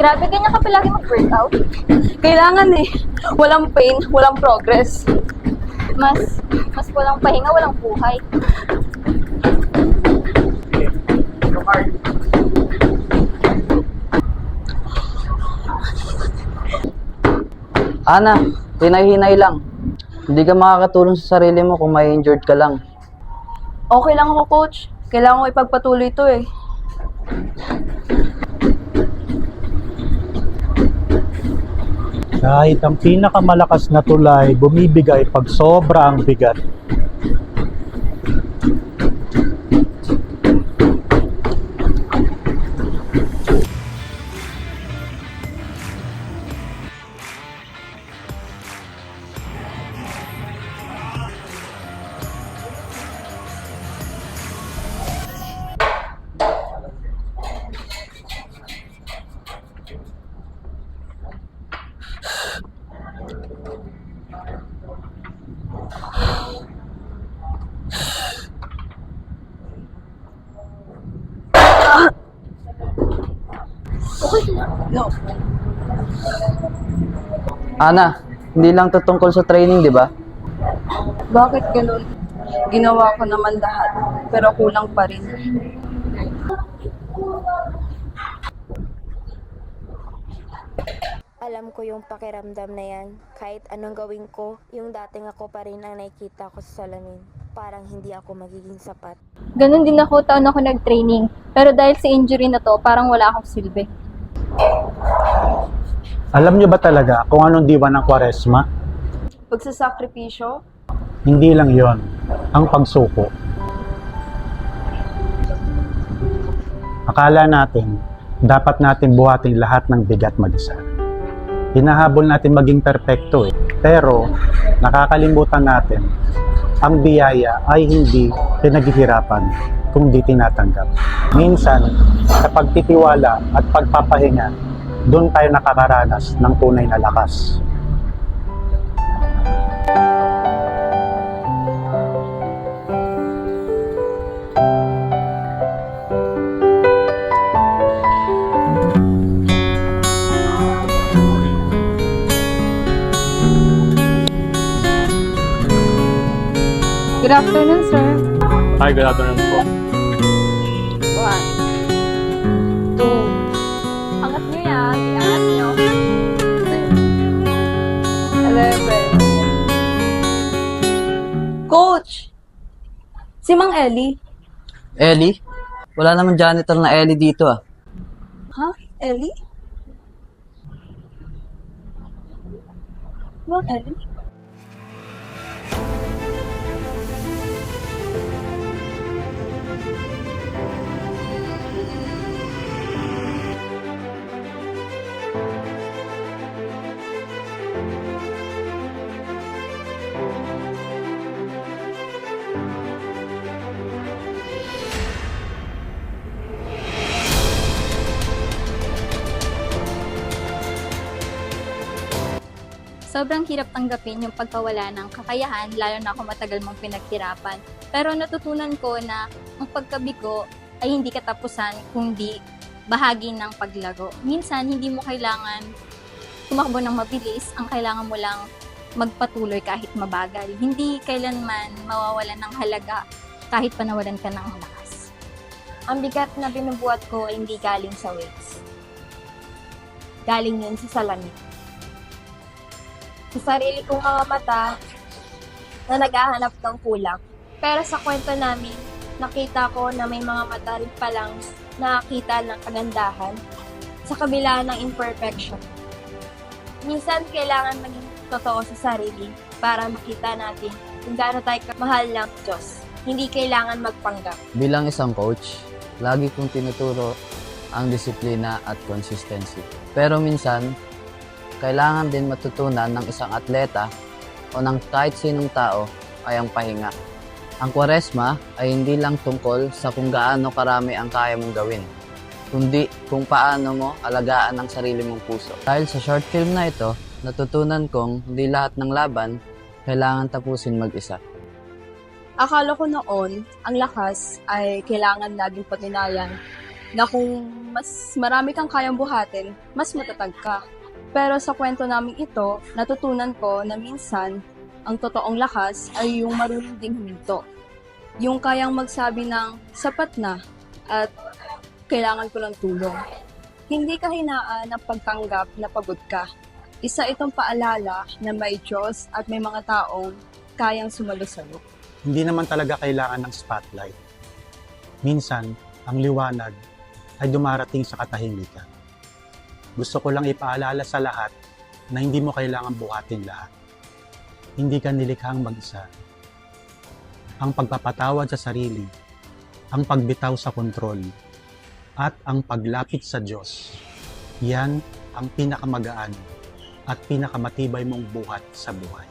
Grabe, ganyan ka palagi mag-workout. Kailangan eh. Walang pain, walang progress. Mas walang pahinga, walang buhay. Ana, hinay-hinay lang. Hindi ka makakatulong sa sarili mo kung may injured ka lang. Okay lang ako, coach. Kailangan ko ipagpatuloy ito eh. Kahit ang pinakamalakas na tulay bumibigay pag sobra ang bigat. No. Ana, hindi lang to tungkol sa training, di ba? Bakit ganun? Ginawa ko naman lahat, pero kulang pa rin. Alam ko yung pakiramdam na yan. Kahit anong gawin ko, yung dating ako pa rin ang nakikita ko sa salamin. Parang hindi ako magiging sapat. Ganun din ako, taon ako nag-training. Pero dahil sa injury na to, parang wala akong silbi. Alam niyo ba talaga kung anong diwa ng Kwaresma? Pagsasakripisyo, Hindi lang yon, ang pagsuko. Akala natin, dapat natin buhatin lahat ng bigat mag-isa. Hinahabol natin maging perpekto eh. Pero, nakakalimutan natin, ang biyaya ay hindi pinaghihirapan kung di tinatanggap. Minsan, sa pagtitiwala at pagpapahinga, doon tayo nakakaranas ng tunay na lakas. good afternoon, sir. Hi, good afternoon po. 1, 2. Angat nyo yan. Iangat nyo. 11. Coach! Si Mang Ellie. Ellie? Wala naman janitor na Ellie dito ah. Ha? Ellie? Mang Ellie? Sobrang hirap tanggapin yung pagkawala ng kakayahan, lalo na kung matagal mong pinaghirapan. Pero natutunan ko na ang pagkabigo ay hindi katapusan, kundi bahagi ng paglago. Minsan, hindi mo kailangan tumakbo ng mabilis, ang kailangan mo lang magpatuloy kahit mabagal. Hindi kailanman mawawalan ng halaga kahit panawalan ka ng lakas. Ang bigat na binubuhat ko ay hindi galing sa weights. Galing yun sa salamin. Sa sarili kong mga mata na naghahanap ng kulang. Pero sa kwento namin, nakita ko na may mga mata rin palang nakakita ng kagandahan sa kabila ng imperfection. Minsan, kailangan maging totoo sa sarili para makita natin kung gaano tayo kamahal ng Diyos. Hindi kailangan magpanggap. Bilang isang coach, lagi kong tinuturo ang disiplina at consistency. Pero minsan, kailangan din matutunan ng isang atleta o ng kahit sinong tao ay ang pahinga. Ang Kwaresma ay hindi lang tungkol sa kung gaano karami ang kaya mong gawin, kundi kung paano mo alagaan ang sarili mong puso. Dahil sa short film na ito, natutunan kong hindi lahat ng laban kailangan tapusin mag-isa. Akala ko noon, ang lakas ay kailangan laging patunayan na kung mas marami kang kayang buhatin, mas matatag ka. Pero sa kwento namin ito, natutunan ko na minsan, ang totoong lakas ay yung marunong ding huminto. Yung kayang magsabi ng sapat na at kailangan ko ng tulong. Hindi kahinaan ng pagtanggap na pagod ka. Isa itong paalala na may Diyos at may mga taong kayang sumalo sa'yo. Hindi naman talaga kailangan ng spotlight. Minsan, ang liwanag ay dumarating sa katahimikan. Gusto ko lang ipaalala sa lahat na hindi mo kailangan buhatin lahat. Hindi ka nilikhang mag-isa. Ang pagpapatawad sa sarili, ang pagbitaw sa kontrol, at ang paglapit sa Diyos, yan ang pinakamagaan at pinakamatibay mong buhat sa buhay.